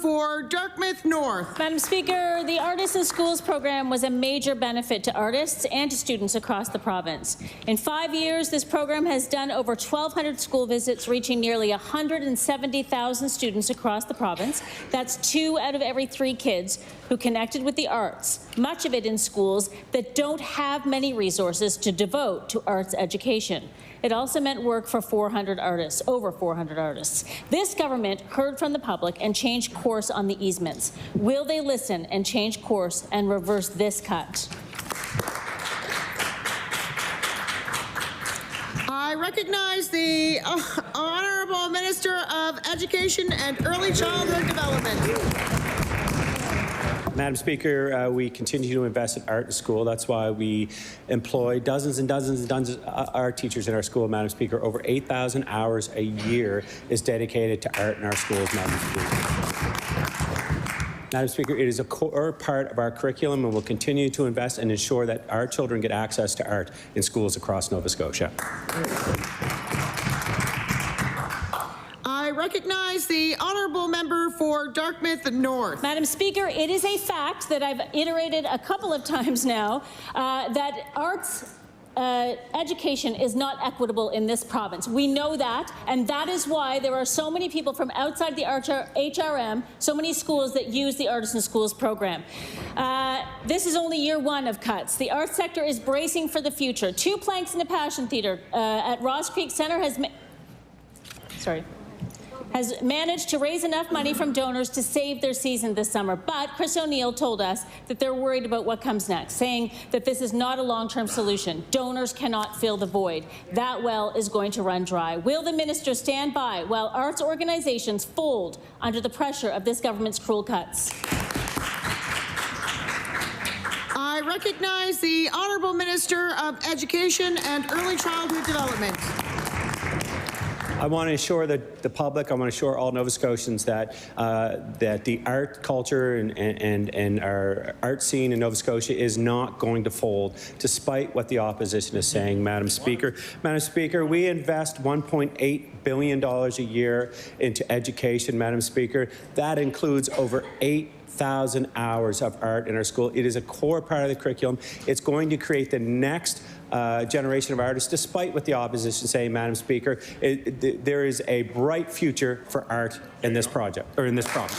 for Dartmouth North. Madam Speaker, the Artists in Schools program was a major benefit to artists and to students across the province. In 5 years, this program has done over 1,200 school visits, reaching nearly 170,000 students across the province. That's 2 out of every 3 kids who connected with the arts, much of it in schools that don't have many resources to devote to arts education. It also meant work for 400 artists, over 400 artists. This government heard from the public and changed course on the easements. Will they listen and change course and reverse this cut? I recognize the Honourable Minister of Education and Early Childhood Development. Madam Speaker, we continue to invest in art in school. That's why we employ dozens and dozens and dozens of art teachers in our school, Madam Speaker. Over 8,000 hours a year is dedicated to art in our schools, Madam Speaker. Madam Speaker, it is a core part of our curriculum, and we'll continue to invest and ensure that our children get access to art in schools across Nova Scotia. I recognize the Honourable Member for Dartmouth North. Madam Speaker, it is a fact that I've iterated a couple of times now that arts education is not equitable in this province. We know that, and that is why there are so many people from outside the HRM, so many schools that use the Artists in Schools program. This is only year 1 of cuts. The arts sector is bracing for the future. 2 planks in the Passion Theatre at Ross Creek Centre has managed to raise enough money from donors to save their season this summer. But Chris O'Neill told us that they're worried about what comes next, saying that this is not a long-term solution. Donors cannot fill the void. That well is going to run dry. Will the minister stand by while arts organizations fold under the pressure of this government's cruel cuts? I recognize the Honourable Minister of Education and Early Childhood Development. I want to assure the public, I want to assure all Nova Scotians that that the art culture and our art scene in Nova Scotia is not going to fold, despite what the opposition is saying, Madam Speaker. Madam Speaker, we invest $1.8 billion a year into education, Madam Speaker. That includes over 8,000 hours of art in our school. It is a core part of the curriculum. It's going to create the next generation of artists, despite what the opposition say, Madam Speaker. There is a bright future for art in this project, or in this province.